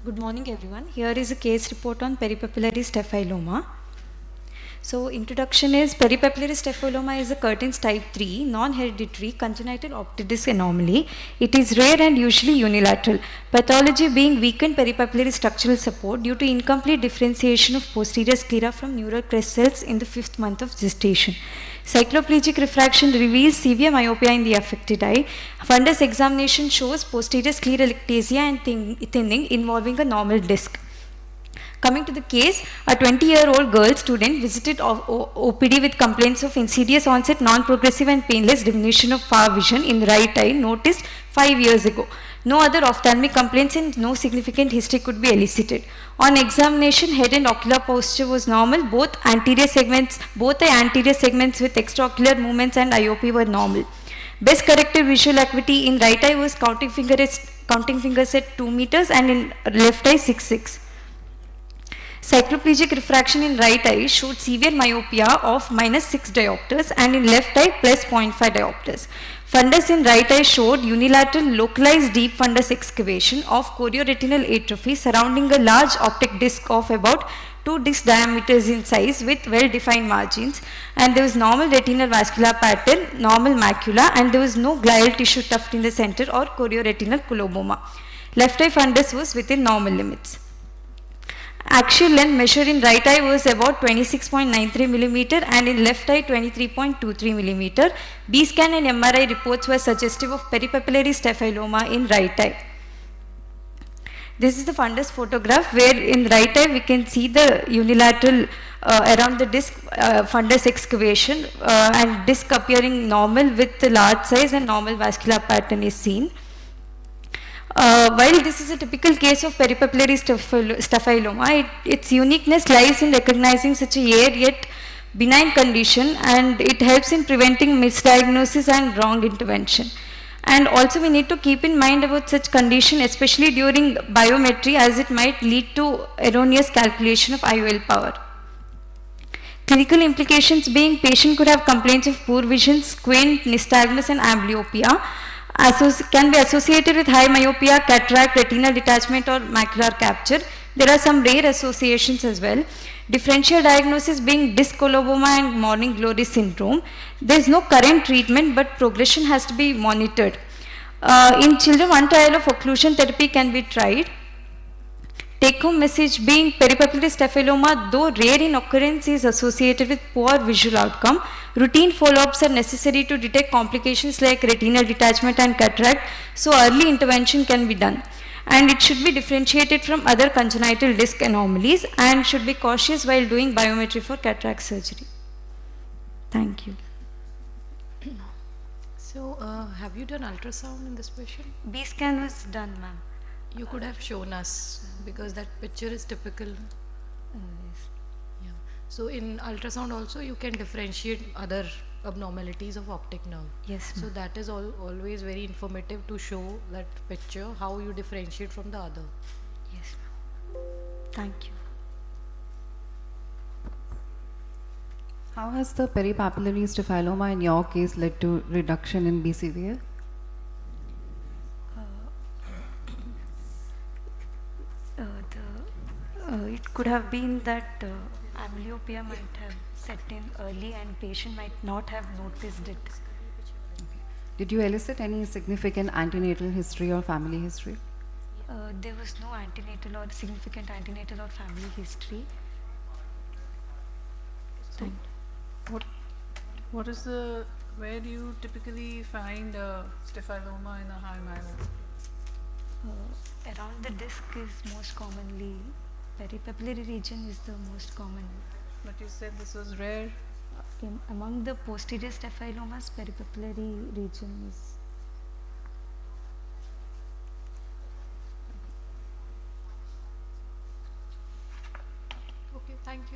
Good morning, everyone. Here is a case report on peripapillary staphyloma. So, introduction is peripapillary staphyloma is a Curtin's type 3 non-hereditary congenital optic disc anomaly. It is rare and usually unilateral. Pathology being weakened peripapillary structural support due to incomplete differentiation of posterior sclera from neural crest cells in the 5th month of gestation. Cycloplegic refraction reveals severe myopia in the affected eye. Fundus examination shows posterior scleral ectasia and thinning involving a normal disc. Coming to the case, a 20-year-old girl student visited OPD with complaints of insidious onset, non-progressive and painless diminution of far vision in the right eye noticed 5 years ago. No other ophthalmic complaints and no significant history could be elicited. On examination, head and ocular posture was normal. Both the anterior segments with extraocular movements and IOP were normal. Best corrected visual acuity in right eye was counting fingers at 2 meters and in left eye 6.6. Cycloplegic refraction in right eye showed severe myopia of -6 diopters and in left eye +0.5 diopters. Fundus in right eye showed unilateral localized deep fundus excavation of chorioretinal atrophy surrounding a large optic disc of about 2 disc diameters in size with well-defined margins, and there was normal retinal vascular pattern, normal macula, and there was no glial tissue tuft in the center or chorioretinal coloboma. Left eye fundus was within normal limits. Axial length measured in right eye was about 26.93 mm and in left eye 23.23 mm. B-scan and MRI reports were suggestive of peripapillary staphyloma in right eye. This is the fundus photograph where in right eye we can see the unilateral around the disc fundus excavation and disc appearing normal with the large size and normal vascular pattern is seen. While this is a typical case of peripapillary staphyloma, its uniqueness lies in recognizing such a rare yet benign condition, and it helps in preventing misdiagnosis and wrong intervention. And also we need to keep in mind about such condition, especially during biometry, as it might lead to erroneous calculation of IOL power. Clinical implications being patient could have complaints of poor vision, squint, nystagmus and amblyopia. Can be associated with high myopia, cataract, retinal detachment or macular capture. There are some rare associations as well. Differential diagnosis being disc coloboma and morning glory syndrome. There is no current treatment, but progression has to be monitored. In children, one trial of occlusion therapy can be tried. Take-home message being peripapillary staphyloma, though rare in occurrence, is associated with poor visual outcome. Routine follow-ups are necessary to detect complications like retinal detachment and cataract, so early intervention can be done. And it should be differentiated from other congenital disc anomalies and should be cautious while doing biometry for cataract surgery. Thank you. So, have you done ultrasound in this patient? B-scan was done, ma'am. You could have shown us because that picture is typical. Yes. Yeah. So in ultrasound also you can differentiate other abnormalities of optic nerve. Yes. So that is always very informative to show that picture how you differentiate from the other. Yes. Thank you. How has the peripapillary staphyloma in your case led to reduction in BCVA? It could have been that amblyopia might have set in early and patient might not have noticed it. Did you elicit any significant antenatal history or family history? There was no antenatal or significant antenatal or family history. So what is the, where do you typically find staphyloma in a high myopia? Around the disc is most commonly, peripapillary region is the most common. But you said this was rare. Among the posterior staphylomas, peripapillary region is. Okay, thank you.